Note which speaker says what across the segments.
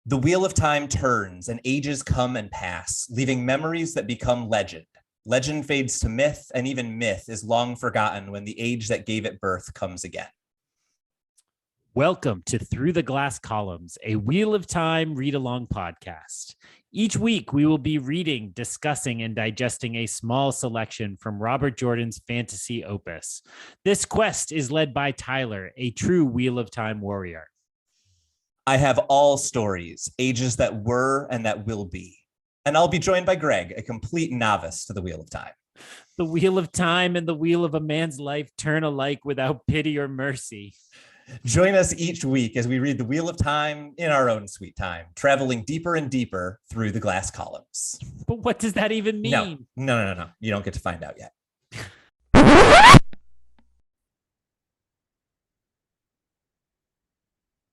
Speaker 1: The wheel of time turns and ages come and pass, leaving memories that become legend. Legend fades to myth, and even myth is long forgotten when the age that gave it birth comes again.
Speaker 2: Welcome to Through the Glass Columns, a Wheel of Time read-along podcast. Each week, we will be reading, discussing, and digesting a small selection from Robert Jordan's fantasy opus. This quest is led by Tylor, a true Wheel of Time warrior.
Speaker 1: I have all stories, ages that were and that will be. And I'll be joined by Greg, a complete novice to the Wheel of Time.
Speaker 2: The Wheel of Time and the wheel of a man's life turn alike without pity or mercy.
Speaker 1: Join us each week as we read the Wheel of Time in our own sweet time, traveling deeper and deeper through the glass columns.
Speaker 2: But what does that even mean?
Speaker 1: No. You don't get to find out yet.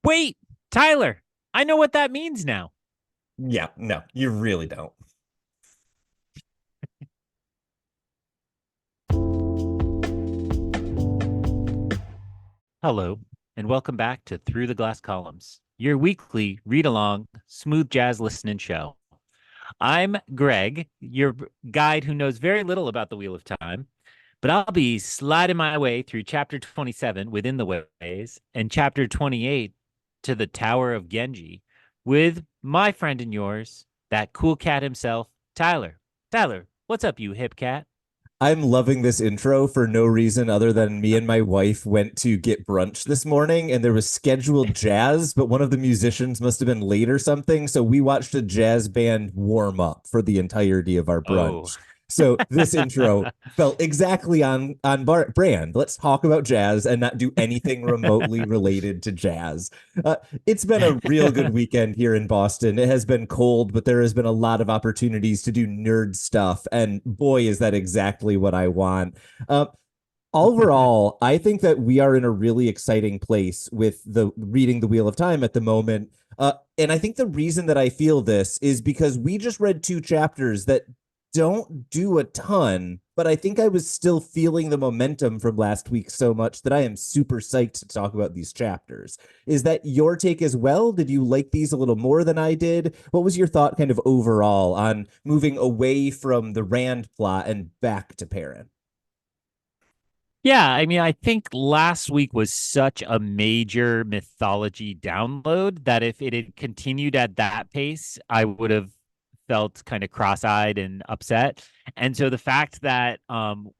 Speaker 2: Wait, Tylor, I know what that means now.
Speaker 1: Yeah, no, you really don't.
Speaker 2: Hello, and welcome back to Through the Glass Columns, your weekly read-along, smooth jazz listening show. I'm Greg, your guide who knows very little about the Wheel of Time, but I'll be sliding my way through Chapter 27, Within the Ways, and Chapter 28, to the Tower of Ghenjei, with my friend and yours, that cool cat himself, Tylor. Tylor, what's up, you hip cat?
Speaker 1: I'm loving this intro for no reason other than me and my wife went to get brunch this morning and there was scheduled jazz, but one of the musicians must have been late or something. So we watched a jazz band warm up for the entirety of our brunch. So this intro felt exactly on brand. Let's talk about jazz and not do anything remotely related to jazz. It's been a real good weekend here in Boston. It has been cold, but there has been a lot of opportunities to do nerd stuff. And boy, is that exactly what I want. Overall, I think that we are in a really exciting place with the reading the Wheel of Time at the moment. And I think the reason that I feel this is because we just read two chapters that don't do a ton, but I think I was still feeling the momentum from last week so much that I am super psyched to talk about these chapters. Is that your take as well? Did you like these a little more than I did? What was your thought kind of overall on moving away from the Rand plot and back to Perrin?
Speaker 2: Yeah, I mean, I think last week was such a major mythology download that if it had continued at that pace, I would have felt kind of cross-eyed and upset. And so the fact that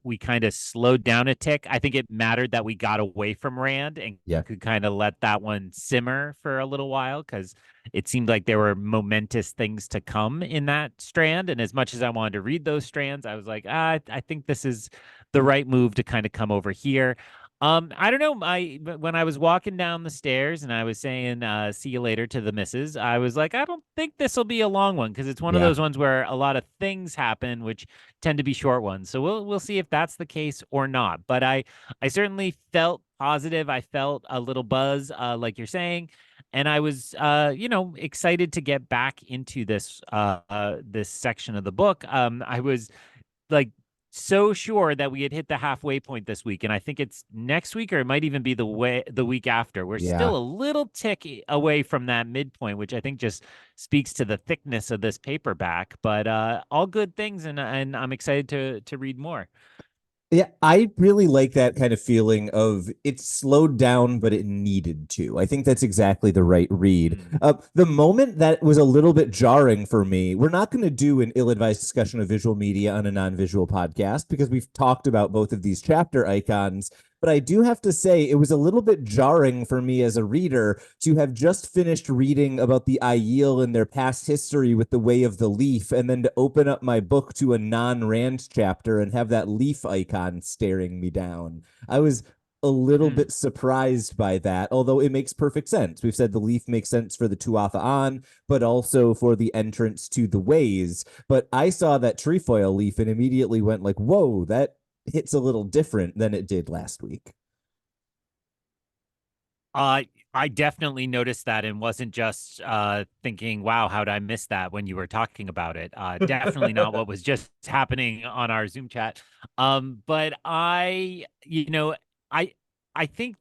Speaker 2: we kind of slowed down a tick, I think it mattered that we got away from Rand and could kind of let that one simmer for a little while, because it seemed like there were momentous things to come in that strand. And as much as I wanted to read those strands, I was like, I think this is the right move to kind of come over here. I don't know. When I was walking down the stairs and I was saying see you later to the missus, I was like, I don't think this will be a long one, because it's one of those ones where a lot of things happen which tend to be short ones. So we'll see if that's the case or not. But I certainly felt positive. I felt a little buzz, like you're saying, and I was excited to get back into this section of the book. I was like so sure that we had hit the halfway point this week, and I think it's next week, or it might even be the week after. We're still a little tick away from that midpoint, which I think just speaks to the thickness of this paperback. But all good things, and I'm excited to read more.
Speaker 1: Yeah, I really like that kind of feeling of it slowed down, but it needed to. I think that's exactly the right read. The moment that was a little bit jarring for me, we're not going to do an ill-advised discussion of visual media on a non-visual podcast because we've talked about both of these chapter icons. But I do have to say it was a little bit jarring for me as a reader to have just finished reading about the Aiel and their past history with the Way of the Leaf, and then to open up my book to a non-Rand chapter and have that leaf icon staring me down. I was a little bit surprised by that, although it makes perfect sense. We've said the leaf makes sense for the Tuatha An, but also for the entrance to the Ways. But I saw that trefoil leaf and immediately went like, whoa, that hits a little different than it did last week.
Speaker 2: I definitely noticed that and wasn't just thinking, wow, how'd I miss that when you were talking about it? Definitely not what was just happening on our Zoom chat. But I think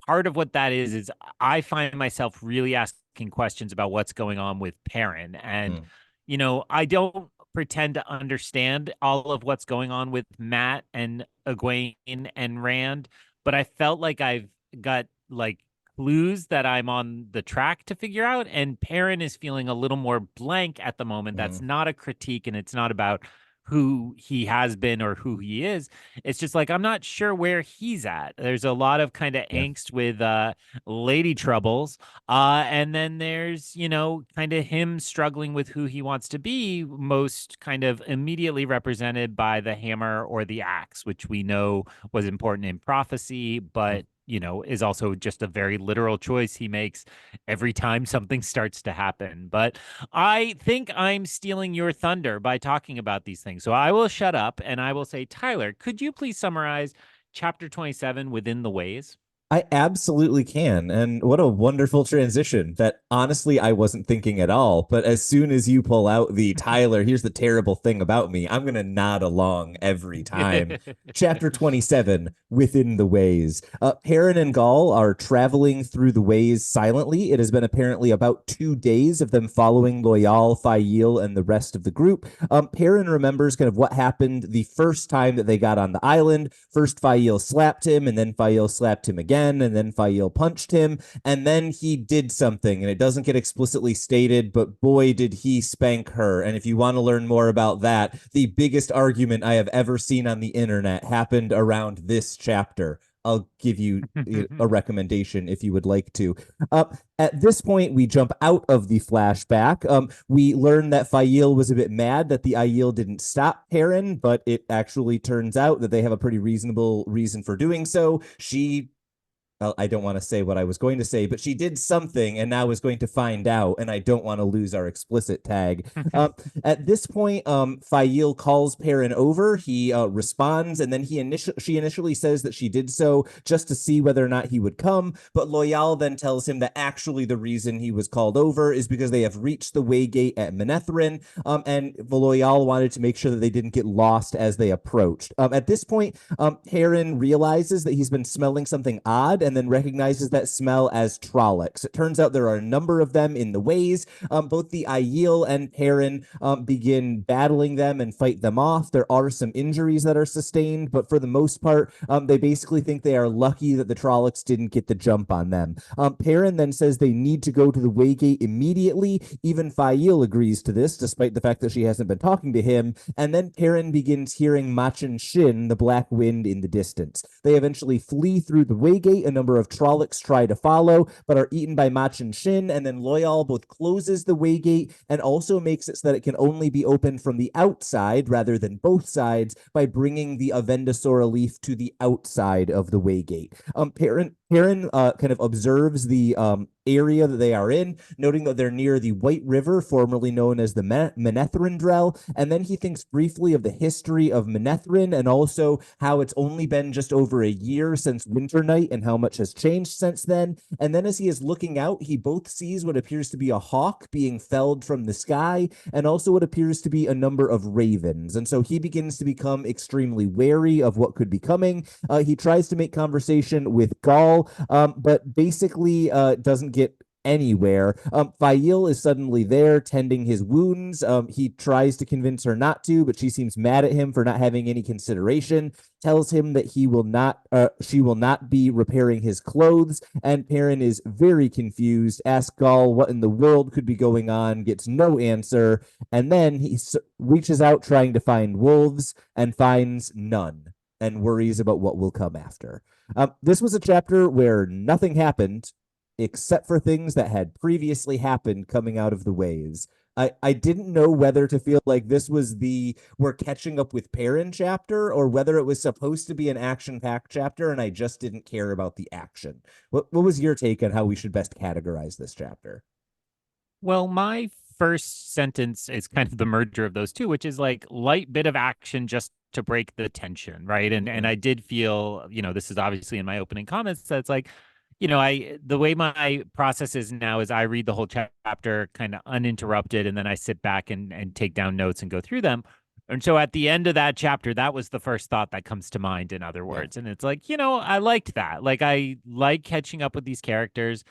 Speaker 2: part of what that is I find myself really asking questions about what's going on with Perrin. And,
Speaker 1: Mm,
Speaker 2: I don't pretend to understand all of what's going on with Matt and Egwene and Rand, but I felt like I've got like clues that I'm on the track to figure out. And Perrin is feeling a little more blank at the moment. That's
Speaker 1: mm,
Speaker 2: not a critique, and it's not about who he has been or who he is. It's just like I'm not sure where he's at. There's a lot of kind of
Speaker 1: yeah.
Speaker 2: angst with lady troubles. And then there's, kind of him struggling with who he wants to be, most kind of immediately represented by the hammer or the axe, which we know was important in prophecy,
Speaker 1: Mm.
Speaker 2: but is also just a very literal choice he makes every time something starts to happen. But I think I'm stealing your thunder by talking about these things. So I will shut up and I will say, Tyler, could you please summarize chapter 27 within the ways?
Speaker 1: I absolutely can. And what a wonderful transition that honestly I wasn't thinking at all. But as soon as you pull out the Tyler, here's the terrible thing about me, I'm going to nod along every time. Chapter 27, Within the Ways. Perrin and Gaul are traveling through the ways silently. It has been apparently about 2 days of them following Loyal, Fail, and the rest of the group. Perrin remembers kind of what happened the first time that they got on the island. First, Fail slapped him, and then Fail slapped him again, and then Fail punched him, and then he did something, and it doesn't get explicitly stated, but boy, did he spank her. And if you want to learn more about that, the biggest argument I have ever seen on the internet happened around this chapter. I'll give you a recommendation if you would like to. Uh, at this point, we jump out of the flashback. We learn that Fail was a bit mad that the Aiel didn't stop Perrin, but it actually turns out that they have a pretty reasonable reason for doing so. She I don't want to say what I was going to say, but she did something and now is going to find out, and I don't want to lose our explicit tag. At this point, Fail calls Perrin over. He responds, and then she initially says that she did so just to see whether or not he would come. But Loyal then tells him that actually the reason he was called over is because they have reached the Waygate at Manethrin, and Loyal wanted to make sure that they didn't get lost as they approached. At this point, Perrin realizes that he's been smelling something odd and then recognizes that smell as Trollocs. It turns out there are a number of them in the ways. Both the Aiel and Perrin begin battling them and fight them off. There are some injuries that are sustained, but for the most part, they basically think they are lucky that the Trollocs didn't get the jump on them. Perrin then says they need to go to the Waygate immediately. Even Fail agrees to this, despite the fact that she hasn't been talking to him. And then Perrin begins hearing Machen Shin, the Black Wind, in the distance. They eventually flee through the Waygate. A number of Trollocs try to follow, but are eaten by Machen Shin, and then Loyal both closes the Waygate and also makes it so that it can only be opened from the outside rather than both sides by bringing the Avendasora leaf to the outside of the Waygate. Perrin kind of observes the area that they are in, noting that they're near the White River, formerly known as the Manethrin, and then he thinks briefly of the history of Manethrin and also how it's only been just over a year since Winter Night and how much has changed since then. And then as he is looking out, he both sees what appears to be a hawk being felled from the sky and also what appears to be a number of ravens. And so he begins to become extremely wary of what could be coming. He tries to make conversation with Gaul, but basically doesn't get anywhere. Fail is suddenly there tending his wounds. He tries to convince her not to, but she seems mad at him for not having any consideration. Tells him that she will not be repairing his clothes, and Perrin is very confused. Asks Gaul what in the world could be going on, gets no answer, and then he reaches out trying to find wolves and finds none, and worries about what will come after. This was a chapter where nothing happened except for things that had previously happened coming out of the waves. I didn't know whether to feel like this was the we're catching up with Perrin chapter or whether it was supposed to be an action-packed chapter and I just didn't care about the action. What was your take on how we should best categorize this chapter?
Speaker 2: Well, my first sentence is kind of the merger of those two, which is like light bit of action just to break the tension, right? And
Speaker 1: Mhm.
Speaker 2: I did feel, this is obviously in my opening comments that it's like, I the way my process is now is I read the whole chapter kind of uninterrupted, and then I sit back and take down notes and go through them. And so at the end of that chapter, that was the first thought that comes to mind, in other
Speaker 1: Yeah.
Speaker 2: words. And it's like, I liked that. Like I like catching up with these characters.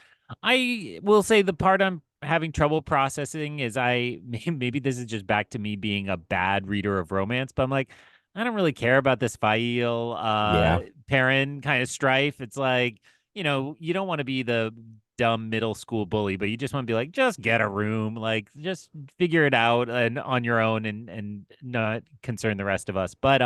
Speaker 2: I will say the part I'm having trouble processing is maybe this is just back to me being a bad reader of romance, but I'm like, I don't really care about this Fail
Speaker 1: Yeah.
Speaker 2: Perrin kind of strife. It's like, you don't want to be the dumb middle school bully, but you just want to be like, just get a room, like just figure it out and on your own and not concern the rest of us. But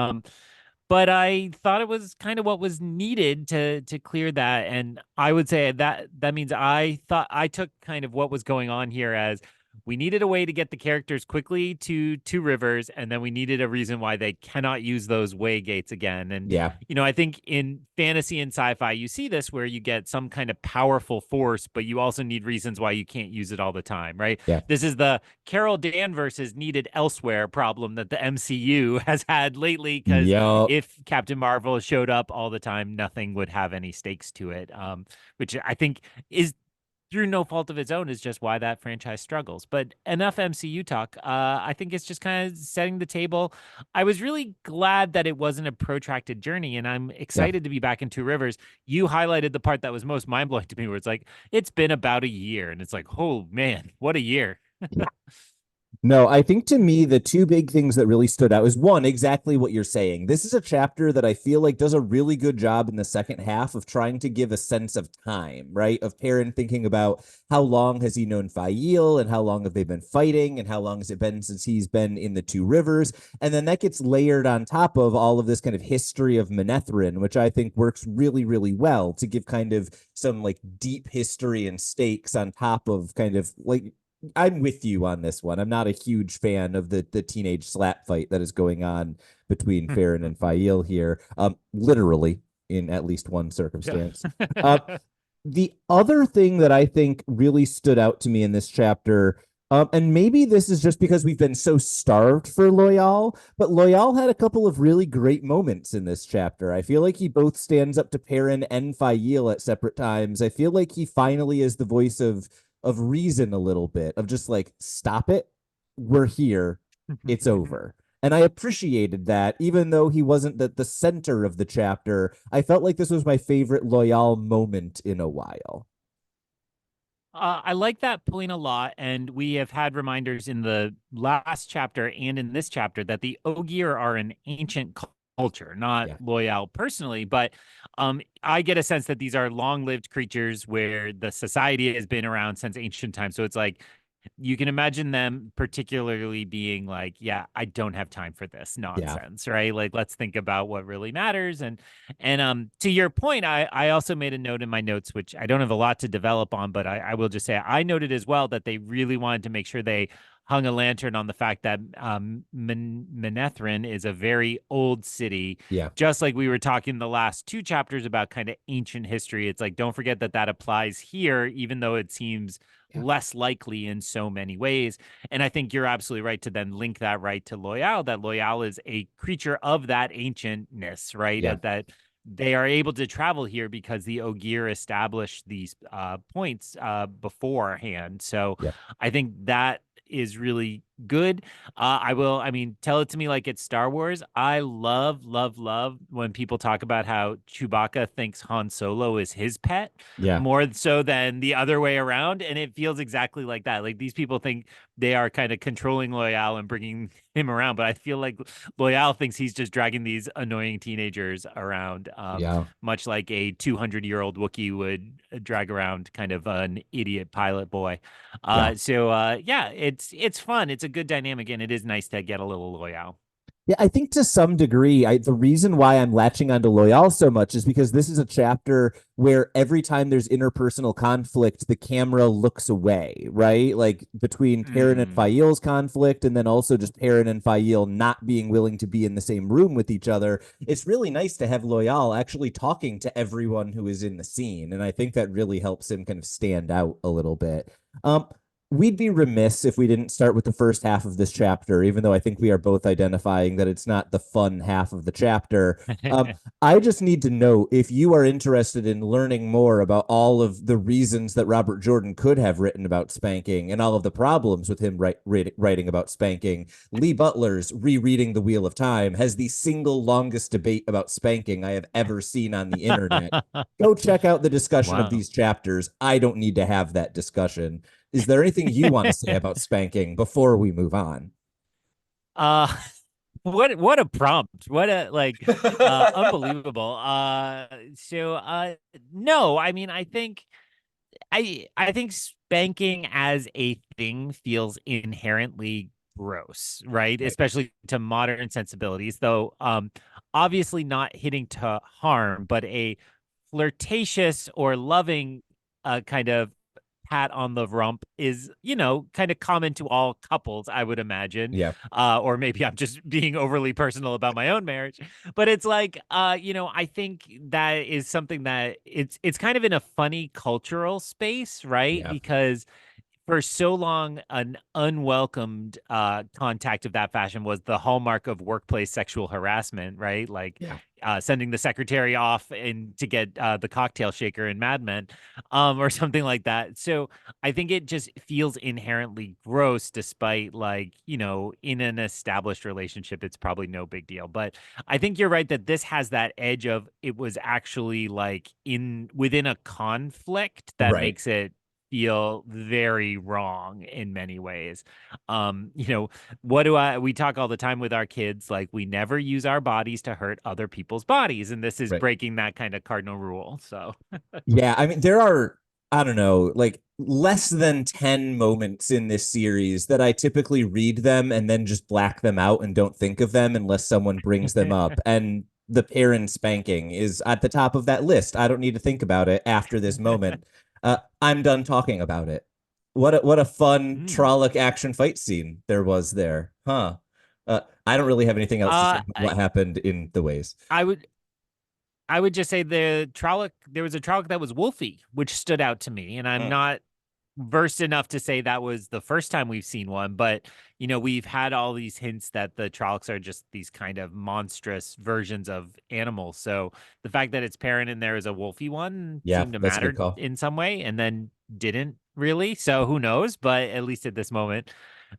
Speaker 2: I thought it was kind of what was needed to clear that. And I would say that means I thought I took kind of what was going on here as we needed a way to get the characters quickly to Two Rivers, and then we needed a reason why they cannot use those way gates again. And
Speaker 1: Yeah.
Speaker 2: I think in fantasy and sci-fi, you see this where you get some kind of powerful force, but you also need reasons why you can't use it all the time, right?
Speaker 1: Yeah.
Speaker 2: This is the Carol Danvers is needed elsewhere problem that the MCU has had lately because
Speaker 1: Yeah.
Speaker 2: if Captain Marvel showed up all the time, nothing would have any stakes to it. Which I think is through no fault of its own is just why that franchise struggles. But enough MCU talk. I think it's just kind of setting the table. I was really glad that it wasn't a protracted journey, and I'm
Speaker 1: Yeah.
Speaker 2: excited to be back in Two Rivers. You highlighted the part that was most mind blowing to me, where it's like it's been about a year, and it's like, oh man, what a year.
Speaker 1: No, I think to me, the two big things that really stood out is one, exactly what you're saying. This is a chapter that I feel like does a really good job in the second half of trying to give a sense of time, right? Of Perrin thinking about how long has he known Fael and how long have they been fighting and how long has it been since he's been in the Two Rivers. And then that gets layered on top of all of this kind of history of Manetheren, which I think works really, really well to give kind of some like deep history and stakes on top of kind of like I'm with you on this one. I'm not a huge fan of the teenage slap fight that is going on between Farron and Fael here, literally in at least one
Speaker 2: Yeah.
Speaker 1: circumstance. Uh, the other thing that I think really stood out to me in this chapter, and maybe this is just because we've been so starved for Loyal, but Loyal had a couple of really great moments in this chapter. I feel like he both stands up to Perrin and Fael at separate times. I feel like he finally is the voice of reason a little bit, of just like, stop it. We're here. It's over. And I appreciated that, even though he wasn't the center of the chapter. I felt like this was my favorite Loyal moment in a while.
Speaker 2: I like that point a lot, and we have had reminders in the last chapter and in this chapter that the Ogier are an ancient culture, not
Speaker 1: Yeah.
Speaker 2: Loyal personally, but I get a sense that these are long-lived creatures where the society has been around since ancient times. So it's like you can imagine them particularly being like, yeah, I don't have time for this
Speaker 1: Yeah.
Speaker 2: nonsense, right? Like let's think about what really matters. And to your point, I also made a note in my notes, which I don't have a lot to develop on, but I will just say I noted as well that they really wanted to make sure they hung a lantern on the fact that Manetheren is a very old city,
Speaker 1: Yeah.
Speaker 2: just like we were talking the last two chapters about kind of ancient history. It's like, don't forget that that applies here, even though it seems
Speaker 1: Yeah.
Speaker 2: less likely in so many ways. And I think you're absolutely right to then link that right to Loyal, that Loyal is a creature of that ancientness, right?
Speaker 1: Yeah.
Speaker 2: That they are able to travel here because the Ogier established these points beforehand. So
Speaker 1: Yeah.
Speaker 2: I think that is really good. I mean, tell it to me like it's Star Wars. I love, love, love when people talk about how Chewbacca thinks Han Solo is his pet
Speaker 1: Yeah.
Speaker 2: more so than the other way around. And it feels exactly like that. Like these people think they are kind of controlling Loyal and bringing him around, but I feel like Loyal thinks he's just dragging these annoying teenagers around,
Speaker 1: Yeah.
Speaker 2: much like a 200-year-old Wookiee would drag around kind of an idiot pilot boy.
Speaker 1: Yeah.
Speaker 2: Yeah, it's fun. It's a good dynamic, and it is nice to get a little Loyal.
Speaker 1: Yeah, I think to some degree, the reason why I'm latching onto Loyal so much is because this is a chapter where every time there's interpersonal conflict, the camera looks away, right? Like between Perrin and
Speaker 2: Mm.
Speaker 1: Fael's conflict, and then also just Perrin and Fael not being willing to be in the same room with each other. It's really nice to have Loyal actually talking to everyone who is in the scene, and I think that really helps him kind of stand out a little bit. Um, we'd be remiss if we didn't start with the first half of this chapter, even though I think we are both identifying that it's not the fun half of the chapter. Um, I just need to know if you are interested in learning more about all of the reasons that Robert Jordan could have written about spanking and all of the problems with him writing about spanking. Lee Butler's Rereading the Wheel of Time has the single longest debate about spanking I have ever seen on the internet. Go check out the discussion of
Speaker 2: Wow.
Speaker 1: these chapters. I don't need to have that discussion. Is there anything you want to say about spanking before we move on?
Speaker 2: Uh what a prompt. What a like unbelievable. So no, I mean I think spanking as a thing feels inherently gross, right?
Speaker 1: Right.
Speaker 2: Especially to modern sensibilities, though obviously not hitting to harm, but a flirtatious or loving kind of pat on the rump is, kind of common to all couples, I would imagine.
Speaker 1: Yeah.
Speaker 2: Or maybe I'm just being overly personal about my own marriage. But it's like, I think that is something that it's kind of in a funny cultural space, right?
Speaker 1: Yeah.
Speaker 2: Because for so long, an unwelcomed contact of that fashion was the hallmark of workplace sexual harassment, right? Like
Speaker 1: Yeah.
Speaker 2: sending the secretary off and to get the cocktail shaker in Mad Men, or something like that. So I think it just feels inherently gross, despite like in an established relationship, it's probably no big deal. But I think you're right that this has that edge of it was actually like in within a conflict that
Speaker 1: Right.
Speaker 2: makes it feel very wrong in many ways. What do we talk all the time with our kids, like we never use our bodies to hurt other people's bodies. And this is
Speaker 1: Right.
Speaker 2: breaking that kind of cardinal rule. So
Speaker 1: Yeah, I mean, there are, I don't know, like less than 10 moments in this series that I typically read them and then just black them out and don't think of them unless someone brings them up. And the Perrin spanking is at the top of that list. I don't need to think about it after this moment. I'm done talking about it. What a fun
Speaker 2: Hmm.
Speaker 1: Trolloc action fight scene there was there. Huh. I don't really have anything else to say about what
Speaker 2: I,
Speaker 1: happened in the ways.
Speaker 2: I would I would just say there was a Trolloc that was wolfy, which stood out to me. And I'm
Speaker 1: Mm,
Speaker 2: not versed enough to say that was the first time we've seen one, but we've had all these hints that the Trollocs are just these kind of monstrous versions of animals. So the fact that it's Perrin in there as a wolfy one
Speaker 1: yeah,
Speaker 2: seemed to
Speaker 1: that's a good
Speaker 2: matter
Speaker 1: call.
Speaker 2: in some way, and then didn't really. So who knows? But at least at this moment,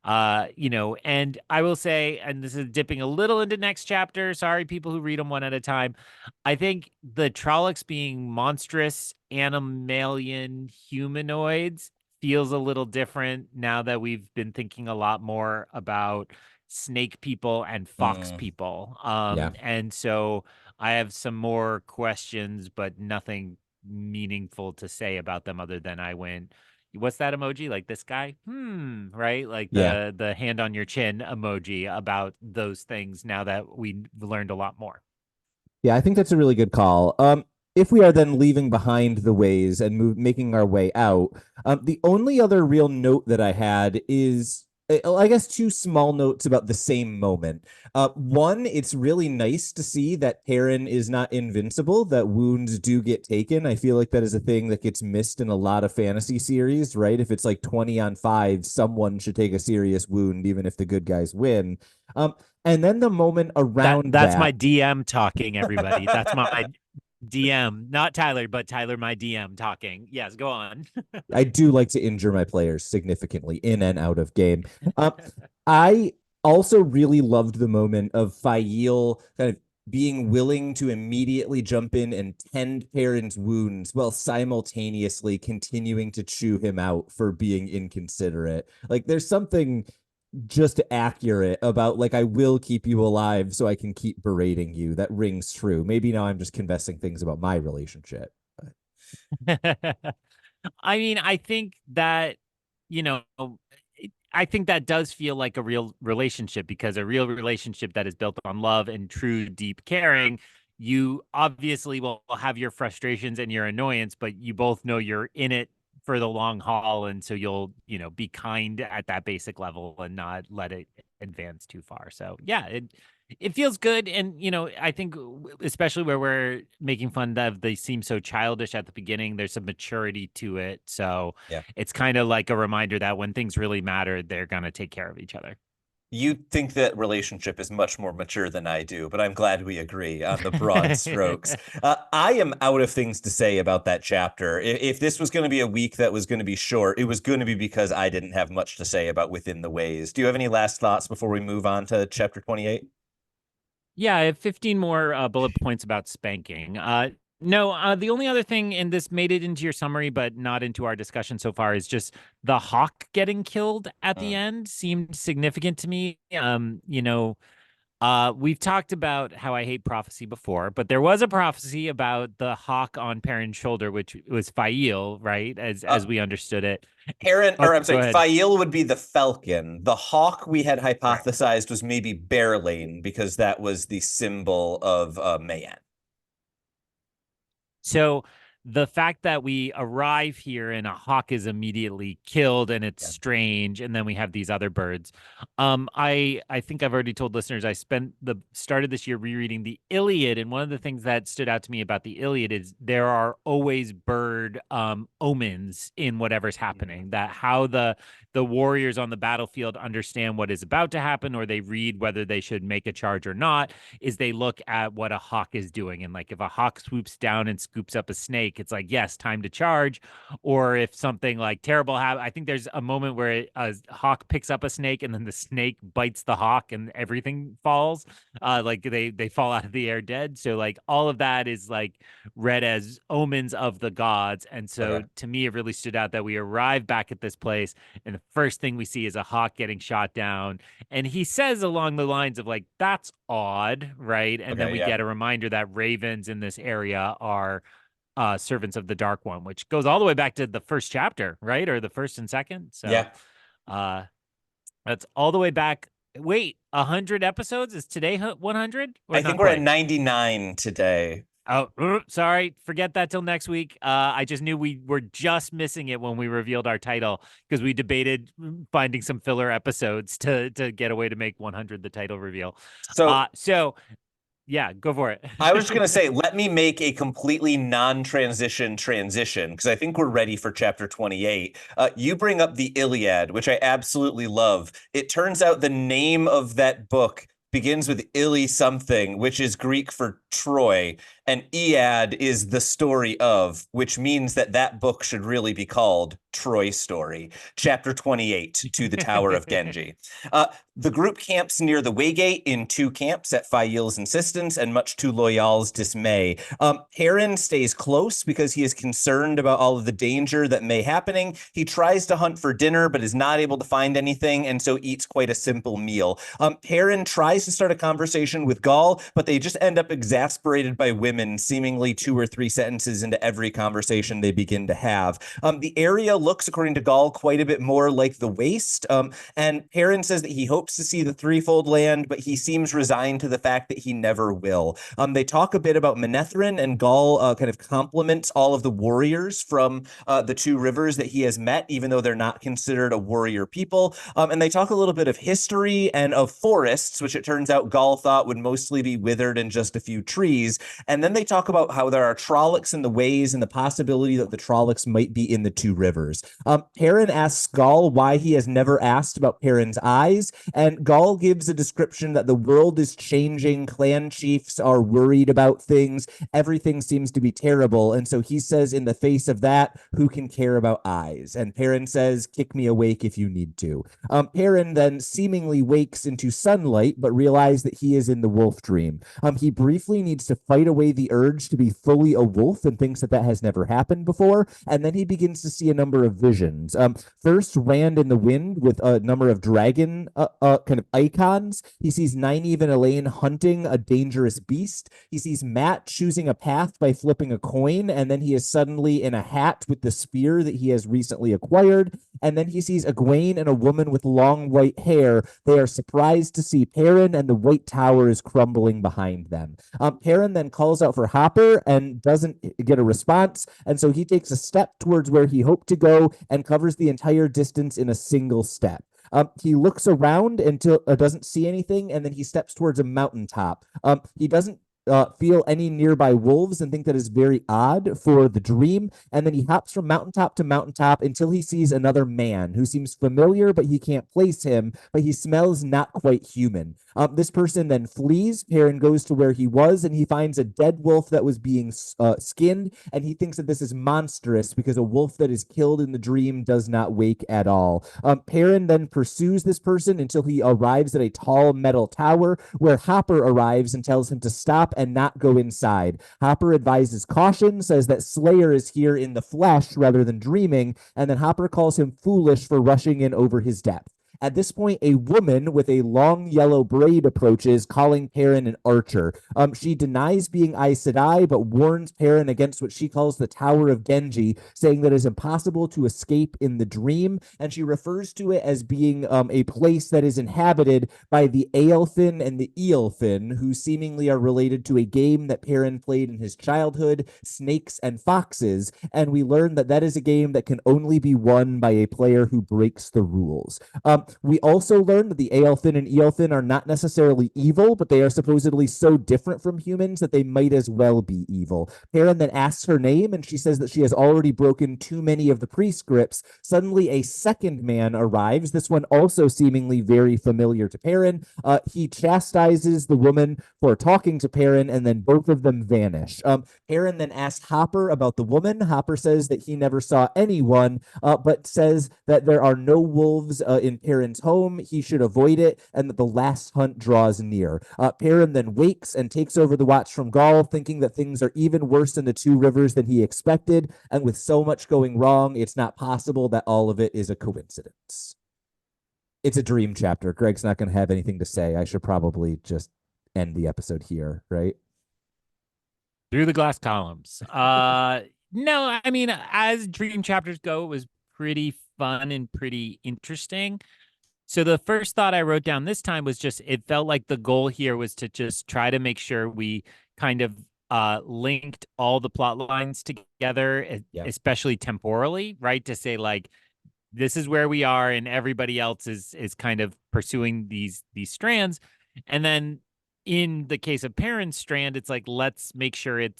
Speaker 2: and I will say, and this is dipping a little into next chapter. Sorry, people who read them one at a time. I think the Trollocs being monstrous animalian humanoids feels a little different now that we've been thinking a lot more about snake people and fox
Speaker 1: Mm,
Speaker 2: people.
Speaker 1: yeah.
Speaker 2: And so I have some more questions, but nothing meaningful to say about them other than I went, what's that emoji? Like this guy? Right? Like
Speaker 1: Yeah.
Speaker 2: the hand on your chin emoji about those things now that we've learned a lot more.
Speaker 1: Yeah, I think that's a really good call. If we are then leaving behind the ways and making our way out, the only other real note that I had is, I guess, two small notes about the same moment. One, it's really nice to see that Perrin is not invincible, that wounds do get taken. I feel like that is a thing that gets missed in a lot of fantasy series, right? If it's like 20 on 5, someone should take a serious wound, even if the good guys win. Um, and then the moment around
Speaker 2: That's
Speaker 1: that.
Speaker 2: my DM talking, everybody. That's my DM, not Tyler, but Tyler, my DM talking. Yes, go on.
Speaker 1: I do like to injure my players significantly in and out of game. Um, I also really loved the moment of Fail kind of being willing to immediately jump in and tend Perrin's wounds while simultaneously continuing to chew him out for being inconsiderate. Like there's something just accurate about like I will keep you alive so I can keep berating you. That rings true. Maybe now I'm just confessing things about my relationship.
Speaker 2: I mean, I think that, you know, I think that does feel like a real relationship, because a real relationship that is built on love and true, deep caring, you obviously will have your frustrations and your annoyance, but you both know you're in it for the long haul, and so you'll be kind at that basic level and not let it advance too far. So yeah, it feels good. And I think especially where we're making fun of they seem so childish at the beginning, there's some maturity to it. So
Speaker 1: Yeah.
Speaker 2: it's kind of like a reminder that when things really matter, they're gonna take care of each other.
Speaker 1: You think that relationship is much more mature than I do, but I'm glad we agree on the broad strokes. I am out of things to say about that chapter. If this was going to be a week that was going to be short, it was going to be because I didn't have much to say about Within the Ways. Do you have any last thoughts before we move on to chapter 28?
Speaker 2: Yeah, I have 15 more bullet points about spanking. No, the only other thing, and this made it into your summary, but not into our discussion so far, is just the hawk getting killed at the
Speaker 1: Mm.
Speaker 2: end seemed significant to me. We've talked about how I hate prophecy before, but there was a prophecy about the hawk on Perrin's shoulder, which was Fail, right? As
Speaker 1: Uh,
Speaker 2: we understood it.
Speaker 1: Heron,
Speaker 2: Oh,
Speaker 1: or I'm
Speaker 2: go
Speaker 1: sorry,
Speaker 2: ahead.
Speaker 1: Fail would be the falcon. The hawk we had
Speaker 2: Right.
Speaker 1: hypothesized was maybe Bearlane because that was the symbol of Mayan.
Speaker 2: So the fact that we arrive here and a hawk is immediately killed and it's
Speaker 1: Yeah.
Speaker 2: strange, and then we have these other birds. I think I've already told listeners I spent the start of this year rereading the Iliad, and one of the things that stood out to me about the Iliad is there are always bird omens in whatever's
Speaker 1: Mm.
Speaker 2: happening. That how the warriors on the battlefield understand what is about to happen, or they read whether they should make a charge or not, is they look at what a hawk is doing. And like if a hawk swoops down and scoops up a snake, it's like, yes, time to charge. Or if something like terrible happens, I think there's a moment where a hawk picks up a snake and then the snake bites the hawk and everything falls. Like they fall out of the air dead. So like all of that is like read as omens of the gods. And so
Speaker 1: Okay.
Speaker 2: to me, it really stood out that we arrive back at this place and the first thing we see is a hawk getting shot down, and he says along the lines of like, that's odd, right? And then
Speaker 1: Okay.
Speaker 2: we
Speaker 1: Yeah.
Speaker 2: get a reminder that ravens in this area are servants of the Dark One, which goes all the way back to the first chapter, right? Or the first and second. So
Speaker 1: Yeah.
Speaker 2: uh that's all the way back. Wait, 100 episodes? Is today 100 or
Speaker 1: I
Speaker 2: not
Speaker 1: think we're at
Speaker 2: quite?
Speaker 1: 99 today.
Speaker 2: Oh, sorry. Forget that till next week. I just knew we were just missing it when we revealed our title because we debated finding some filler episodes to get a way to make 100 the title reveal.
Speaker 1: So
Speaker 2: So yeah, go for it.
Speaker 1: I was just going to say, let me make a completely non-transition transition because I think we're ready for chapter 28. You bring up the Iliad, which I absolutely love. It turns out the name of that book begins with Ili something, which is Greek for Troy, and Iad is the story of, which means that that book should really be called Troy Story, chapter 28 to the Tower of Ghenjei. The group camps near the Waygate in two camps at Fail's insistence and much to Loyal's dismay. Perrin stays close because he is concerned about all of the danger that may happening. He tries to hunt for dinner but is not able to find anything and so eats quite a simple meal. Perrin tries to start a conversation with Gaul, but they just end up exasperated by women seemingly 2 or 3 sentences into every conversation they begin to have. The area looks, according to Gaul, quite a bit more like the Waste. And Perrin says that he hopes to see the threefold land, but he seems resigned to the fact that he never will. They talk a bit about Manetheren, and Gaul kind of compliments all of the warriors from the 2 rivers that he has met, even though they're not considered a warrior people. And they talk a little bit of history and of forests, which it turns out Gaul thought would mostly be withered and just a few trees. And then they talk about how there are Trollocs in the ways and the possibility that the Trollocs might be in the 2 rivers. Perrin asks Gaul why he has never asked about Perrin's eyes, and Gaul gives a description that the world is changing, clan chiefs are worried about things, everything seems to be terrible, and so he says in the face of that, who can care about eyes? And Perrin says, kick me awake if you need to. Perrin then seemingly wakes into sunlight, but realizes that he is in the wolf dream. He briefly needs to fight away the urge to be fully a wolf and thinks that that has never happened before, and then he begins to see a number of visions. First, Rand in the Wind with a number of dragon kind of icons. He sees Nynaeve and Elaine hunting a dangerous beast. He sees Matt choosing a path by flipping a coin, and then he is suddenly in a hat with the spear that he has recently acquired. And then he sees Egwene and a woman with long white hair. They are surprised to see Perrin, and the White Tower is crumbling behind them. Perrin then calls out for Hopper and doesn't get a response. And so he takes a step towards where he hoped to go and covers the entire distance in a single step. He looks around until doesn't see anything, and then he steps towards a mountaintop. He doesn't feel any nearby wolves and think that is very odd for the dream. And then he hops from mountaintop to mountaintop until he sees another man who seems familiar, but he can't place him, but he smells not quite human. This person then flees. Perrin goes to where he was and he finds a dead wolf that was being skinned. And he thinks that this is monstrous because a wolf that is killed in the dream does not wake at all. Perrin then pursues this person until he arrives at a tall metal tower where Hopper arrives and tells him to stop and not go inside. Hopper advises caution, says that Slayer is here in the flesh rather than dreaming, and then Hopper calls him foolish for rushing in over his depth. At this point, a woman with a long yellow braid approaches, calling Perrin an archer. She denies being Aes Sedai, but warns Perrin against what she calls the Tower of Ghenjei, saying that it is impossible to escape in the dream, and she refers to it as being a place that is inhabited by the Aelfin and the Ealfin, who seemingly are related to a game that Perrin played in his childhood, Snakes and Foxes, and we learn that that is a game that can only be won by a player who breaks the rules. We also learned that the Aelfin and Ealfin are not necessarily evil, but they are supposedly so different from humans that they might as well be evil. Perrin then asks her name, and she says that she has already broken too many of the prescripts. Suddenly, a second man arrives, this one also seemingly very familiar to Perrin. He chastises the woman for talking to Perrin, and then both of them vanish. Perrin then asks Hopper about the woman. Hopper says that he never saw anyone, but says that there are no wolves in Perrin's home. He should avoid it, and that the last hunt draws near. Perrin then wakes and takes over the watch from Gaul, thinking that things are even worse in the Two Rivers than he expected. And with so much going wrong, it's not possible that all of it is a coincidence. It's a dream chapter. Greg's not going to have anything to say. I should probably just end the episode here, right?
Speaker 2: Through the glass columns. No, I mean, as dream chapters go, it was pretty fun and pretty interesting. So the first thought I wrote down this time was just it felt like the goal here was to just try to make sure we kind of linked all the plot lines together,
Speaker 1: Yeah.
Speaker 2: especially temporally, right? To say like this is where we are and everybody else is kind of pursuing these strands. And then in the case of Perrin's strand, it's like let's make sure it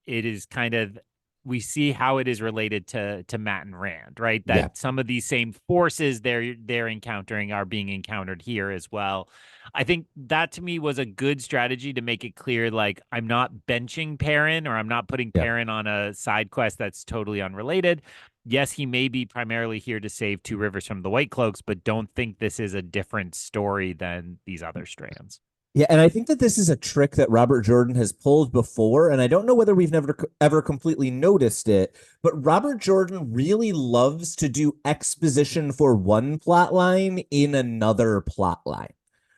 Speaker 2: is kind of we see how it is related to Matt and Rand, right?
Speaker 1: Yeah.
Speaker 2: That some of these same forces they're encountering are being encountered here as well. I think that to me was a good strategy to make it clear, like I'm not benching Perrin or I'm not putting
Speaker 1: Yeah.
Speaker 2: Perrin on a side quest that's totally unrelated. Yes, he may be primarily here to save Two Rivers from the White Cloaks, but don't think this is a different story than these other strands.
Speaker 1: Yeah, and I think that this is a trick that Robert Jordan has pulled before, and I don't know whether we've never ever completely noticed it, but Robert Jordan really loves to do exposition for one plot line in another plot line.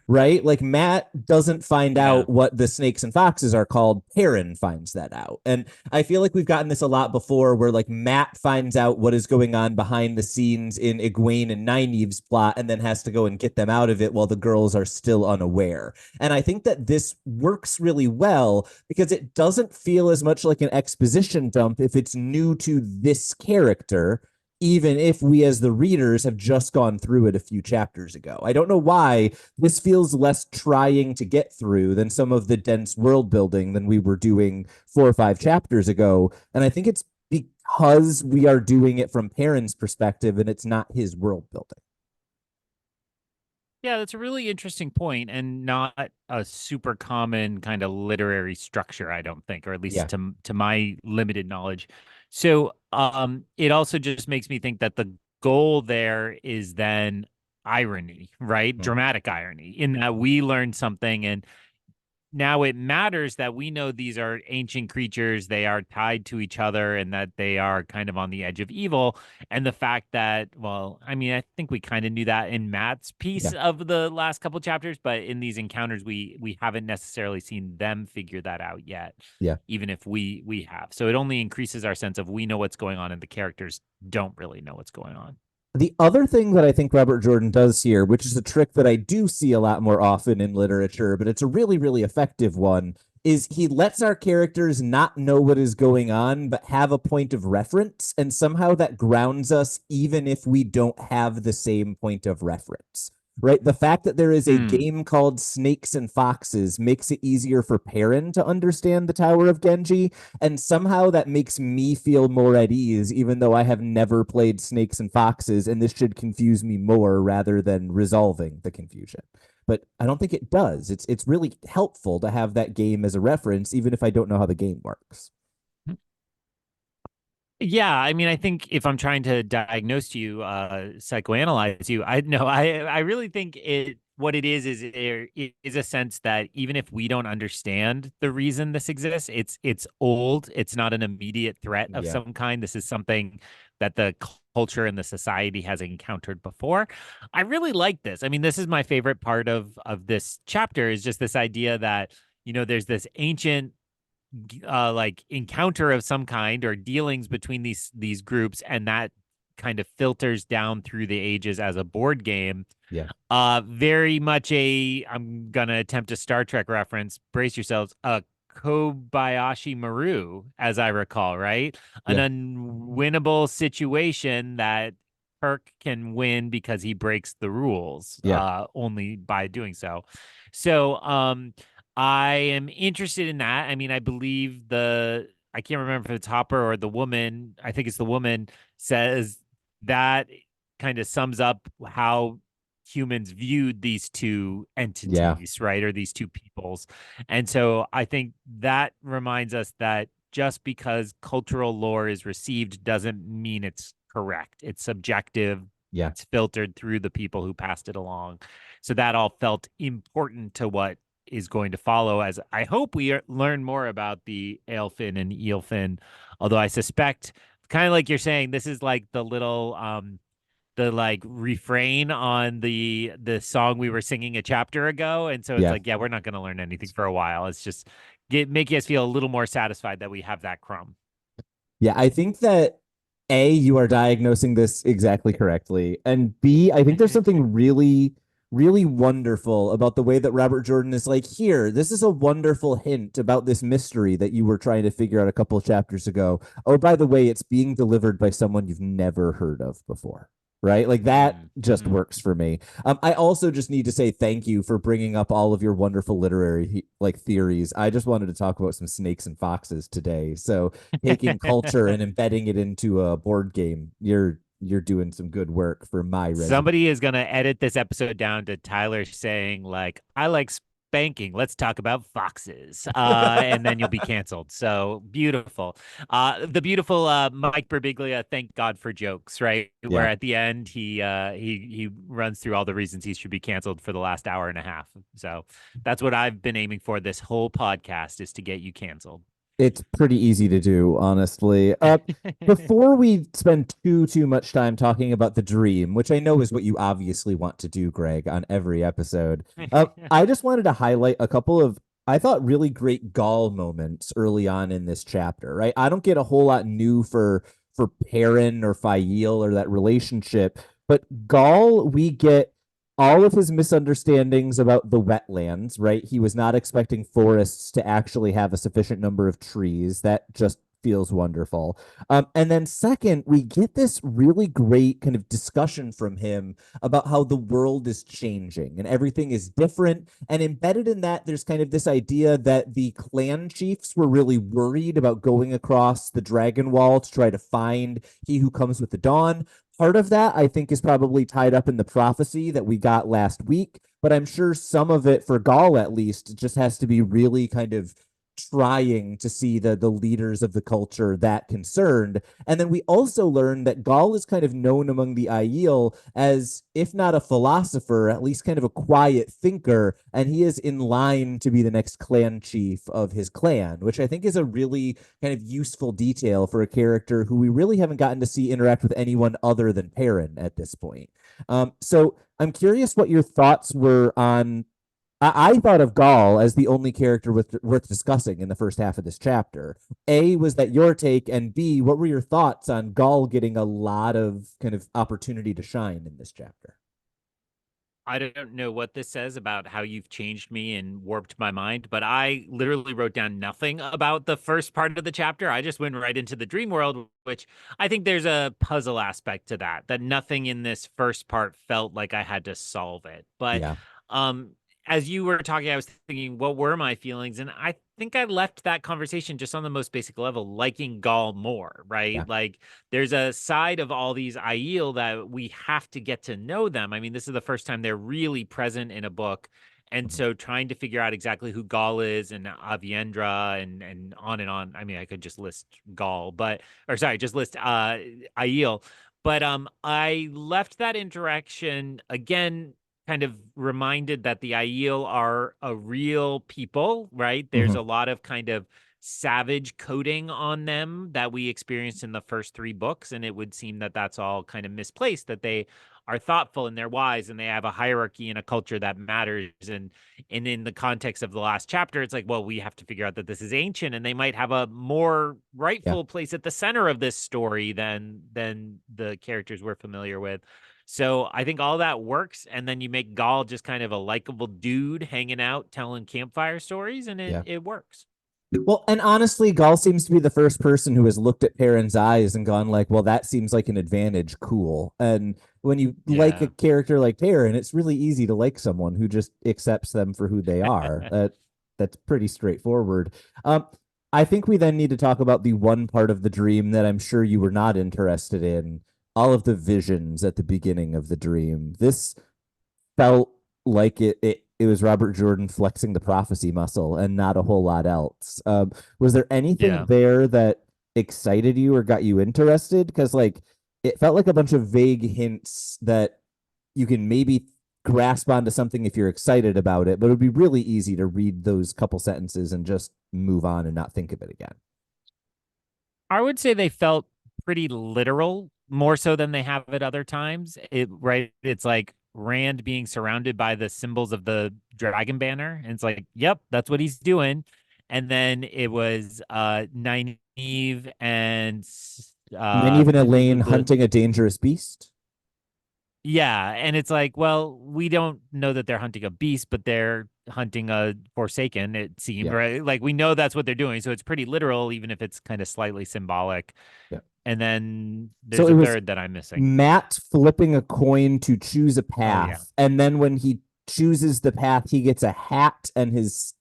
Speaker 1: Right? Like Matt doesn't find
Speaker 2: Yeah.
Speaker 1: out what the snakes and foxes are called. Perrin finds that out. And I feel like we've gotten this a lot before where like Matt finds out what is going on behind the scenes in Egwene and Nynaeve's plot and then has to go and get them out of it while the girls are still unaware. And I think that this works really well because it doesn't feel as much like an exposition dump if it's new to this character, even if we as the readers have just gone through it a few chapters ago. I don't know why this feels less trying to get through than some of the dense world building than we were doing 4 or 5 chapters ago. And I think it's because we are doing it from Perrin's perspective and it's not his world building.
Speaker 2: Yeah, that's a really interesting point and not a super common kind of literary structure, I don't think, or at least
Speaker 1: Yeah.
Speaker 2: to my limited knowledge. So, it also just makes me think that the goal there is then irony, right?
Speaker 1: Mm.
Speaker 2: Dramatic irony in that we learned something and now it matters that we know these are ancient creatures, they are tied to each other, and that they are kind of on the edge of evil. And the fact that, well, I mean, I think we kind of knew that in Matt's piece
Speaker 1: Yeah.
Speaker 2: of the last couple chapters, but in these encounters, we haven't necessarily seen them figure that out yet,
Speaker 1: Yeah.
Speaker 2: even if we have. So it only increases our sense of we know what's going on, and the characters don't really know what's going on.
Speaker 1: The other thing that I think Robert Jordan does here, which is a trick that I do see a lot more often in literature, but it's a really, really effective one, is he lets our characters not know what is going on, but have a point of reference. And somehow that grounds us, even if we don't have the same point of reference. Right. The fact that there is a
Speaker 2: Hmm.
Speaker 1: game called Snakes and Foxes makes it easier for Perrin to understand the Tower of Genji, and somehow that makes me feel more at ease, even though I have never played Snakes and Foxes, and this should confuse me more rather than resolving the confusion. But I don't think it does. It's really helpful to have that game as a reference, even if I don't know how the game works.
Speaker 2: Yeah, I mean, I think if I'm trying to diagnose you, psychoanalyze you, I know I really think it what it is there is a sense that even if we don't understand the reason this exists, it's old. It's not an immediate threat of
Speaker 1: Yeah.
Speaker 2: some kind. This is something that the culture and the society has encountered before. I really like this. I mean, this is my favorite part of this chapter is just this idea that, there's this ancient like encounter of some kind or dealings between these groups, and that kind of filters down through the ages as a board game.
Speaker 1: Yeah.
Speaker 2: Very much I'm gonna attempt a Star Trek reference. Brace yourselves. A Kobayashi Maru, as I recall, right? An
Speaker 1: Yeah.
Speaker 2: unwinnable situation that Kirk can win because he breaks the rules,
Speaker 1: Yeah.
Speaker 2: only by doing so. So, I am interested in that. I mean, I believe I can't remember if it's Hopper or the woman. I think it's the woman says that kind of sums up how humans viewed these two
Speaker 1: Yeah.
Speaker 2: entities, right? Or these two peoples. And so I think that reminds us that just because cultural lore is received doesn't mean it's correct. It's subjective.
Speaker 1: Yeah.
Speaker 2: It's filtered through the people who passed it along. So that all felt important to what is going to follow, as I hope we learn more about the Aelfin and Eelfin. Although I suspect, kind of like you're saying, this is like the like refrain on the song we were singing a chapter ago, and so it's
Speaker 1: Yeah.
Speaker 2: like, yeah, we're not going to learn anything for a while. It's just make us feel a little more satisfied that we have that crumb.
Speaker 1: Yeah, I think that A, you are diagnosing this exactly correctly. And B, I think there's something really, really wonderful about the way that Robert Jordan is like, here, this is a wonderful hint about this mystery that you were trying to figure out a couple of chapters ago. Oh, by the way, it's being delivered by someone you've never heard of before. Right? Like that just
Speaker 2: Mm-hmm.
Speaker 1: works for me. I also just need to say thank you for bringing up all of your wonderful literary like theories. I just wanted to talk about some snakes and foxes today. So taking culture and embedding it into a board game, you're doing some good work for my resume.
Speaker 2: Somebody is going to edit this episode down to Tyler saying, like, I like spanking. Let's talk about foxes. And then you'll be canceled. So beautiful. The beautiful Mike Birbiglia, thank God for jokes, right? Where
Speaker 1: Yeah.
Speaker 2: at the end he runs through all the reasons he should be canceled for the last hour and a half. So that's what I've been aiming for this whole podcast is to get you canceled.
Speaker 1: It's pretty easy to do, honestly. Before we spend too much time talking about the dream, which I know is what you obviously want to do, Greg, on every episode, I just wanted to highlight a couple of I thought really great Gaul moments early on in this chapter. Right, I don't get a whole lot new for Perrin or Fael or that relationship, but Gaul, we get all of his misunderstandings about the wetlands, right? He was not expecting forests to actually have a sufficient number of trees. That just feels wonderful. And then, second, we get this really great kind of discussion from him about how the world is changing and everything is different. And embedded in that, there's kind of this idea that the clan chiefs were really worried about going across the dragon wall to try to find he who comes with the dawn. Part of that, I think, is probably tied up in the prophecy that we got last week, but I'm sure some of it, for Gaul at least, just has to be really kind of trying to see the leaders of the culture that concerned. And then we also learn that Gaul is kind of known among the Aiel as, if not a philosopher, at least kind of a quiet thinker, and he is in line to be the next clan chief of his clan, which I think is a really kind of useful detail for a character who we really haven't gotten to see interact with anyone other than Perrin at this point. So I'm curious what your thoughts were on I thought of Gaul as the only character worth discussing in the first half of this chapter. A, was that your take? And B, what were your thoughts on Gaul getting a lot of kind of opportunity to shine in this chapter?
Speaker 2: I don't know what this says about how you've changed me and warped my mind, but I literally wrote down nothing about the first part of the chapter. I just went right into the dream world, which I think there's a puzzle aspect to that, that nothing in this first part felt like I had to solve it. But
Speaker 1: Yeah.
Speaker 2: um as you were talking, I was thinking, what were my feelings? And I think I left that conversation just on the most basic level, liking Gaul more,
Speaker 1: Yeah.
Speaker 2: right? Like there's a side of all these Aiel that we have to get to know them. I mean, this is the first time they're really present in a book. And
Speaker 1: Mhm.
Speaker 2: so trying to figure out exactly who Gaul is and Aviendra and on and on. I mean, I could just list Gaul, but or sorry, just list Aiel. But I left that interaction again kind of reminded that the Aiel are a real people, right? There's
Speaker 1: Mhm.
Speaker 2: a lot of kind of savage coding on them that we experienced in the first three books, and it would seem that that's all kind of misplaced. That they are thoughtful and they're wise, and they have a hierarchy and a culture that matters. And in the context of the last chapter, it's like, well, we have to figure out that this is ancient, and they might have a more
Speaker 1: Yeah.
Speaker 2: rightful place at the center of this story than the characters we're familiar with. So I think all that works, and then you make Gaul just kind of a likable dude hanging out telling campfire stories, and it
Speaker 1: Yeah.
Speaker 2: it works.
Speaker 1: Well, and honestly, Gaul seems to be the first person who has looked at Perrin's eyes and gone like, "Well, that seems like an advantage. Cool." And when you like a
Speaker 2: Yeah.
Speaker 1: character like Perrin, it's really easy to like someone who just accepts them for who they are. That's pretty straightforward. Um, I think we then need to talk about the one part of the dream that I'm sure you were not interested in. All of the visions at the beginning of the dream. This felt like it was Robert Jordan flexing the prophecy muscle and not a whole lot else. Was there anything
Speaker 2: Yeah.
Speaker 1: there that excited you or got you interested? Because like it felt like a bunch of vague hints that you can maybe grasp onto something if you're excited about it, but it would be really easy to read those couple sentences and just move on and not think of it again.
Speaker 2: I would say they felt pretty literal, more so than they have at other times. It's like Rand being surrounded by the symbols of the dragon banner, and it's like, yep, that's what he's doing. And then it was Nynaeve and
Speaker 1: Nynaeve and Elaine
Speaker 2: the
Speaker 1: hunting a dangerous beast.
Speaker 2: yeah, and it's like, well, we don't know that they're hunting a beast, but they're hunting a Forsaken, it seemed,
Speaker 1: Yeah,
Speaker 2: right? Like we know that's what they're doing, so it's pretty literal, even if it's kind of slightly symbolic.
Speaker 1: yeah.
Speaker 2: And then
Speaker 1: So
Speaker 2: there's
Speaker 1: it
Speaker 2: a
Speaker 1: was
Speaker 2: third that I'm missing.
Speaker 1: Matt flipping a coin to choose a
Speaker 2: Oh yeah.
Speaker 1: path, and then when he chooses the path, he gets a hat and his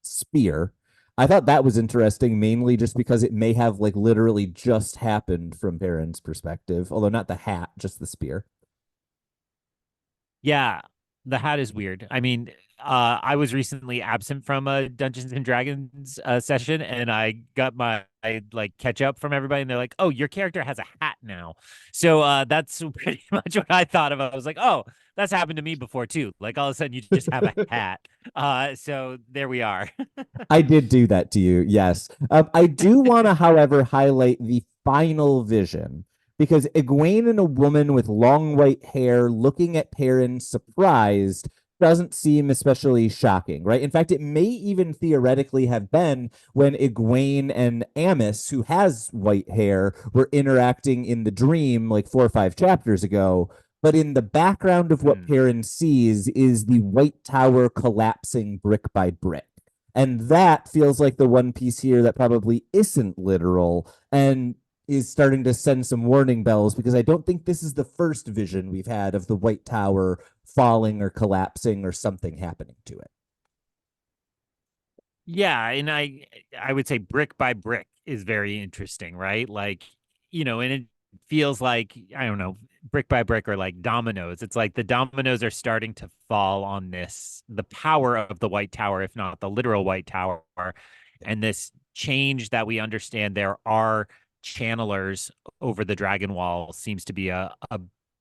Speaker 1: spear. I thought that was interesting, mainly just because it may have like literally just happened from Perrin's perspective, although not the hat, just the spear.
Speaker 2: Yeah, the hat is weird. I mean, I was recently absent from a Dungeons and Dragons session, and I got my like catch up from everybody, and they're like, "Oh, your character has a hat now." So that's pretty much what I thought of. I was like, "Oh, that's happened to me before too." Like all of a sudden, you just have a hat. So there we are.
Speaker 1: I did do that to you. Yes. I do want to, however, highlight the final vision because Egwene and a woman with long white hair looking at Perrin surprised doesn't seem especially shocking, right? In fact, it may even theoretically have been when Egwene and Amos, who has white hair, were interacting in the dream like 4 or 5 chapters ago. But in the background of what
Speaker 2: Hmm.
Speaker 1: Perrin sees is the White Tower collapsing brick by brick. And that feels like the one piece here that probably isn't literal and is starting to send some warning bells because I don't think this is the first vision we've had of the White Tower falling or collapsing or something happening to it.
Speaker 2: Yeah, and I would say brick by brick is very interesting, right? Like, and it feels like, I don't know, brick by brick or like dominoes. It's like the dominoes are starting to fall on the power of the White Tower, if not the literal White Tower. And this change that we understand there are channelers over the Dragon Wall seems to be a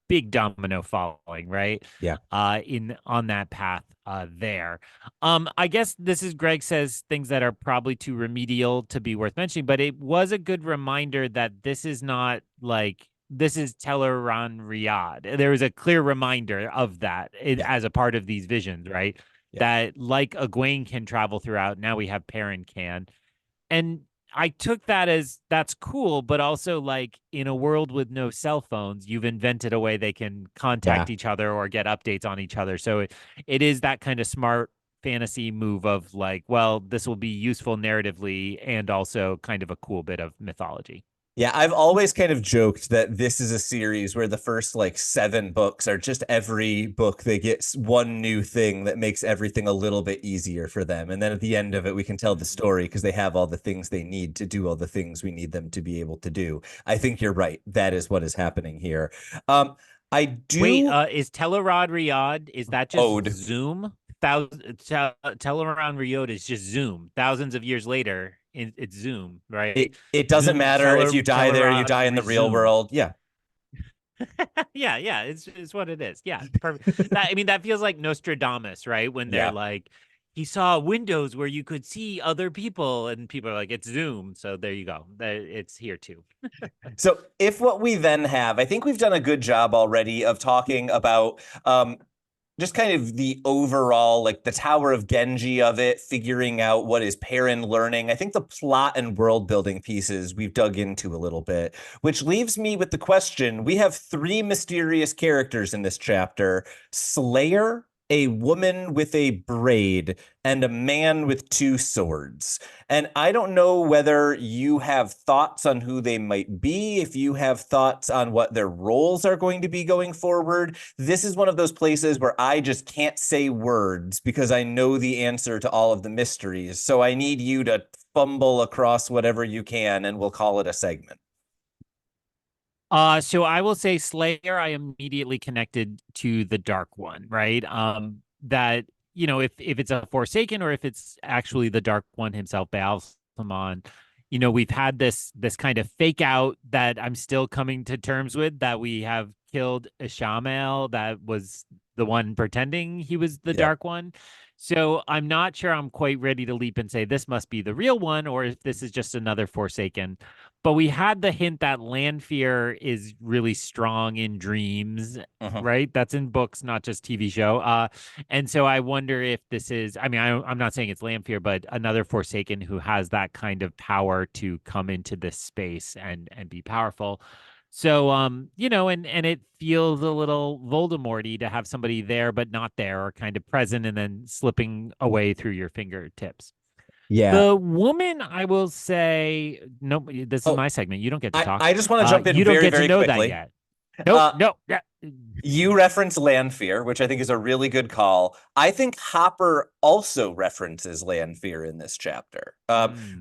Speaker 2: big domino falling, right?
Speaker 1: Yeah.
Speaker 2: In on that path there. I guess this is Greg says things that are probably too remedial to be worth mentioning, but it was a good reminder that this is not like this is Teleron Riyadh. There was a clear reminder of that
Speaker 1: Yeah.
Speaker 2: as a part of these visions, right?
Speaker 1: Yeah.
Speaker 2: that, like Egwene can travel throughout. Now we have Perrin can. And I took that as that's cool, but also like in a world with no cell phones, you've invented a way they can
Speaker 1: Yeah.
Speaker 2: contact each other or get updates on each other. So it is that kind of smart fantasy move of like, well, this will be useful narratively and also kind of a cool bit of mythology.
Speaker 1: Yeah, I've always kind of joked that this is a series where the first like 7 books are just every book they get one new thing that makes everything a little bit easier for them. And then at the end of it, we can tell the
Speaker 2: Mm.
Speaker 1: story because they have all the things they need to do all the things we need them to be able to do. I think you're right. That is what is happening here. Um, I
Speaker 2: Wait,
Speaker 1: do
Speaker 2: is Telerod Riyadh, is that just
Speaker 1: ode.
Speaker 2: Zoom? Teleron Riyadh is just Zoom. Thousands of years later, it's Zoom, right?
Speaker 1: It doesn't
Speaker 2: Zoom,
Speaker 1: matter if you die there, you
Speaker 2: Telerod
Speaker 1: die in the real
Speaker 2: resume.
Speaker 1: world. Yeah.
Speaker 2: Yeah, yeah, it's what it is. Yeah, perfect. That I mean, that feels like Nostradamus, right? When they're
Speaker 1: Yeah.
Speaker 2: like, he saw windows where you could see other people, and people are like, it's Zoom. So there you go. It's here too.
Speaker 1: So if what we then have, I think we've done a good job already of talking about just kind of the overall, like the Tower of Ghenjei of it, figuring out what is Perrin learning. I think the plot and world building pieces we've dug into a little bit, which leaves me with the question. We have 3 mysterious characters in this chapter: Slayer, a woman with a braid, and a man with 2 swords. And I don't know whether you have thoughts on who they might be, if you have thoughts on what their roles are going to be going forward. This is one of those places where I just can't say words because I know the answer to all of the mysteries. So I need you to fumble across whatever you can, and we'll call it a segment.
Speaker 2: So I will say Slayer, I immediately connected to the Dark One, right? That if it's a Forsaken or if it's actually the Dark One himself, Baalzamon, we've had this kind of fake out that I'm still coming to terms with, that we have killed Ishamael, that was the one pretending he was the
Speaker 1: Yeah.
Speaker 2: Dark One. So I'm not sure I'm quite ready to leap and say this must be the real one, or if this is just another Forsaken. But we had the hint that Lanfear is really strong in dreams,
Speaker 1: Mhm.
Speaker 2: right? That's in books, not just TV show. And so I wonder if this is, I mean, I'm not saying it's Lanfear, but another Forsaken who has that kind of power to come into this space and be powerful. So and it feels a little Voldemorty to have somebody there but not there, or kind of present and then slipping away through your fingertips.
Speaker 1: Yeah.
Speaker 2: The woman, I will say, no, this is
Speaker 1: Oh,
Speaker 2: my segment. You don't get to
Speaker 1: I
Speaker 2: talk.
Speaker 1: just want to jump in
Speaker 2: You don't
Speaker 1: very,
Speaker 2: get to
Speaker 1: very
Speaker 2: know that
Speaker 1: quickly.
Speaker 2: yet. Nope,
Speaker 1: Uh,
Speaker 2: no, yeah.
Speaker 1: You reference Lanfear, which I think is a really good call. I think Hopper also references Lanfear in this chapter.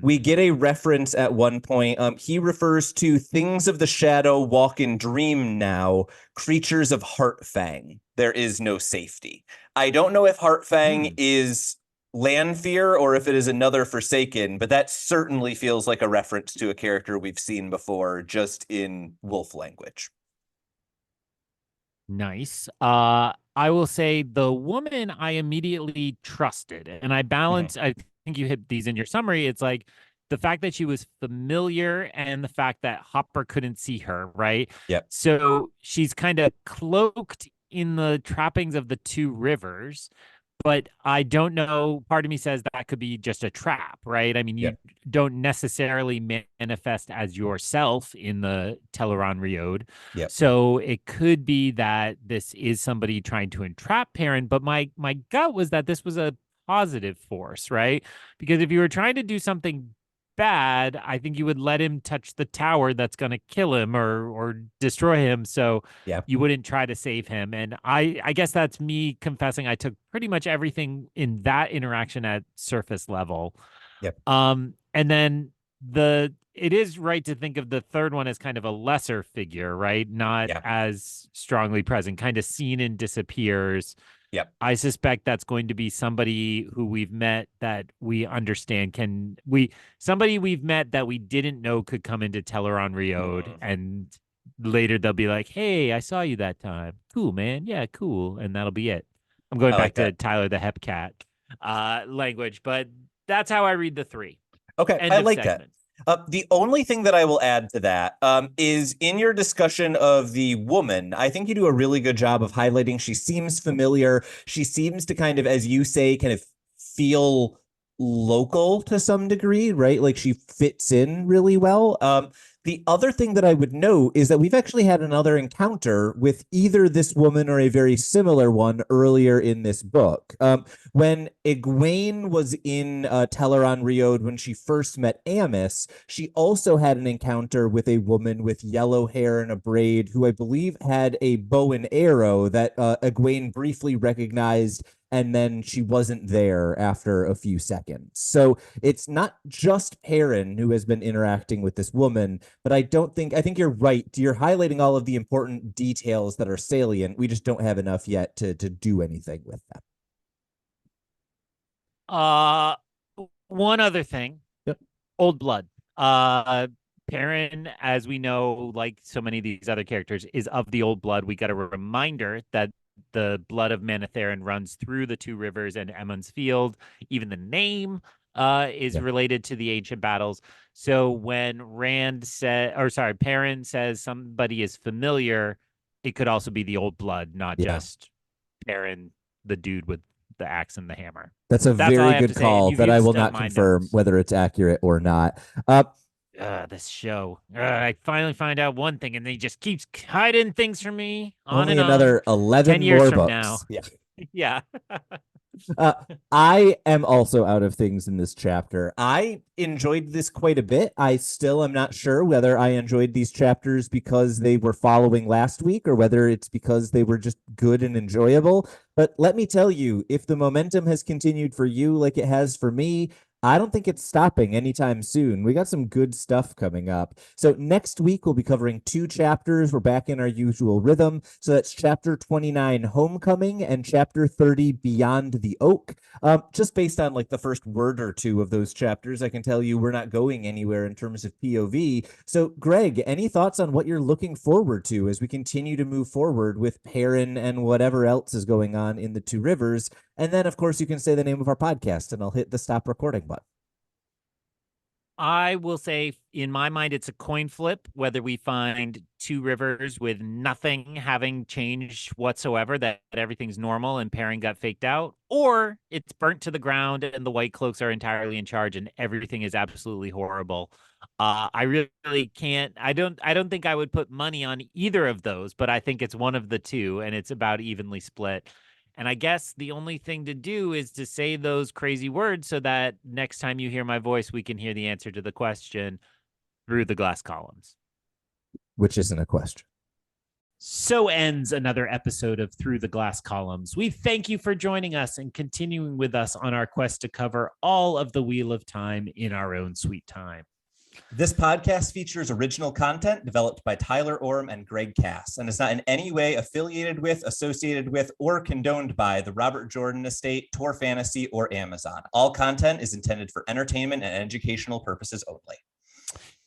Speaker 1: We
Speaker 2: Mm,
Speaker 1: get a reference at one point. He refers to things of the shadow walk in dream now, creatures of Heartfang. There is no safety. I don't know if Heartfang
Speaker 2: hmm.
Speaker 1: is Lanfear or if it is another Forsaken, but that certainly feels like a reference to a character we've seen before, just in wolf language.
Speaker 2: Nice. I will say the woman I immediately trusted, and I
Speaker 1: Mhm.
Speaker 2: balance. I think you hit these in your summary. It's like the fact that she was familiar and the fact that Hopper couldn't see her, right?
Speaker 1: Yep.
Speaker 2: So she's kind of cloaked in the trappings of the 2 rivers, but I don't know. Part of me says that could be just a trap, right? I mean, you
Speaker 1: Yep.
Speaker 2: don't necessarily manifest as yourself in the Teleron Riode.
Speaker 1: Yep.
Speaker 2: So it could be that this is somebody trying to entrap Perrin, but my gut was that this was a positive force, right? Because if you were trying to do something bad, I think you would let him touch the tower that's going to kill him or destroy him. So
Speaker 1: Yep.
Speaker 2: you wouldn't try to save him. And I guess that's me confessing I took pretty much everything in that interaction at surface level.
Speaker 1: Yep.
Speaker 2: And then it is right to think of the third one as kind of a lesser figure, right? Not
Speaker 1: Yeah.
Speaker 2: as strongly present, kind of seen and disappears.
Speaker 1: Yep.
Speaker 2: I suspect that's going to be somebody who we've met that we understand somebody we've met that we didn't know could come into Teleron Riode,
Speaker 1: Mhm.
Speaker 2: and later they'll be like, "Hey, I saw you that time. Cool, man. Yeah, cool." And that'll be it. I'm going
Speaker 1: I
Speaker 2: back
Speaker 1: like
Speaker 2: to
Speaker 1: that.
Speaker 2: Tyler the Hepcat language, but that's how I read the three.
Speaker 1: Okay,
Speaker 2: End
Speaker 1: I
Speaker 2: of
Speaker 1: like that.
Speaker 2: segment.
Speaker 1: The only thing that I will add to that is in your discussion of the woman, I think you do a really good job of highlighting she seems familiar. She seems to kind of, as you say, kind of feel local to some degree, right? Like she fits in really well. The other thing that I would note is that we've actually had another encounter with either this woman or a very similar one earlier in this book. When Egwene was in Teleron Riod when she first met Amos, she also had an encounter with a woman with yellow hair and a braid who I believe had a bow and arrow that Egwene briefly recognized, and then she wasn't there after a few seconds. So it's not just Perrin who has been interacting with this woman, but I think you're right. You're highlighting all of the important details that are salient. We just don't have enough yet to do anything with them.
Speaker 2: Uh, One other thing,
Speaker 1: Yep.
Speaker 2: Old Blood. Uh, Perrin, as we know, like so many of these other characters, is of the Old Blood. We got a reminder that the blood of Manetheren runs through the two rivers and Emond's Field. Even the name is
Speaker 1: Yeah.
Speaker 2: related to the ancient battles. So when Perrin says somebody is familiar, it could also be the Old Blood, not
Speaker 1: Yeah.
Speaker 2: just Perrin, the dude with the axe and the hammer.
Speaker 1: That's a
Speaker 2: That's all
Speaker 1: very
Speaker 2: I have
Speaker 1: good
Speaker 2: to say. And
Speaker 1: call
Speaker 2: you've
Speaker 1: that I will
Speaker 2: used up
Speaker 1: not
Speaker 2: my
Speaker 1: confirm
Speaker 2: notes.
Speaker 1: whether it's accurate or not. Uh,
Speaker 2: This show. I finally find out one thing, and they just keeps hiding things from me on
Speaker 1: Only
Speaker 2: and on.
Speaker 1: another
Speaker 2: 10
Speaker 1: 11
Speaker 2: years
Speaker 1: more
Speaker 2: from now.
Speaker 1: books. Yeah.
Speaker 2: Yeah.
Speaker 1: Uh, I am also out of things in this chapter. I enjoyed this quite a bit. I still am not sure whether I enjoyed these chapters because they were following last week or whether it's because they were just good and enjoyable. But let me tell you, if the momentum has continued for you like it has for me, I don't think it's stopping anytime soon. We got some good stuff coming up. So next week we'll be covering two chapters. We're back in our usual rhythm. So that's chapter 29, Homecoming, and chapter 30, Beyond the Oak. Just based on like the first word or two of those chapters, I can tell you we're not going anywhere in terms of POV. So Greg, any thoughts on what you're looking forward to as we continue to move forward with Perrin and whatever else is going on in the Two Rivers? And then, of course, you can say the name of our podcast and I'll hit the stop recording button.
Speaker 2: I will say, in my mind, it's a coin flip whether we find two rivers with nothing having changed whatsoever, that everything's normal and Perrin got faked out, or it's burnt to the ground and the White Cloaks are entirely in charge and everything is absolutely horrible. I really can't. I don't think I would put money on either of those, but I think it's one of the two, and it's about evenly split. And I guess the only thing to do is to say those crazy words so that next time you hear my voice, we can hear the answer to the question through the glass columns.
Speaker 1: Which isn't a question.
Speaker 2: So ends another episode of Through the Glass Columns. We thank you for joining us and continuing with us on our quest to cover all of the Wheel of Time in our own sweet time.
Speaker 1: This podcast features original content developed by Tylor Orm and Greg Cass and is not in any way affiliated with, associated with, or condoned by the Robert Jordan Estate, Tor Fantasy, or Amazon. All content is intended for entertainment and educational purposes only.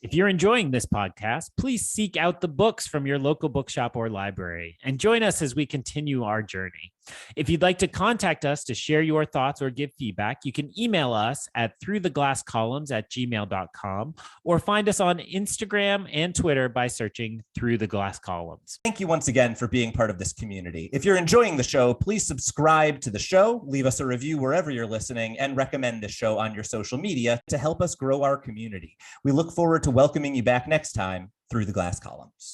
Speaker 2: If you're enjoying this podcast, please seek out the books from your local bookshop or library and join us as we continue our journey. If you'd like to contact us to share your thoughts or give feedback, you can email us at throughtheglasscolumns@gmail.com or find us on Instagram and Twitter by searching Through the Glass Columns.
Speaker 1: Thank you once again for being part of this community. If you're enjoying the show, please subscribe to the show, leave us a review wherever you're listening, and recommend this show on your social media to help us grow our community. We look forward to welcoming you back next time through the Glass Columns.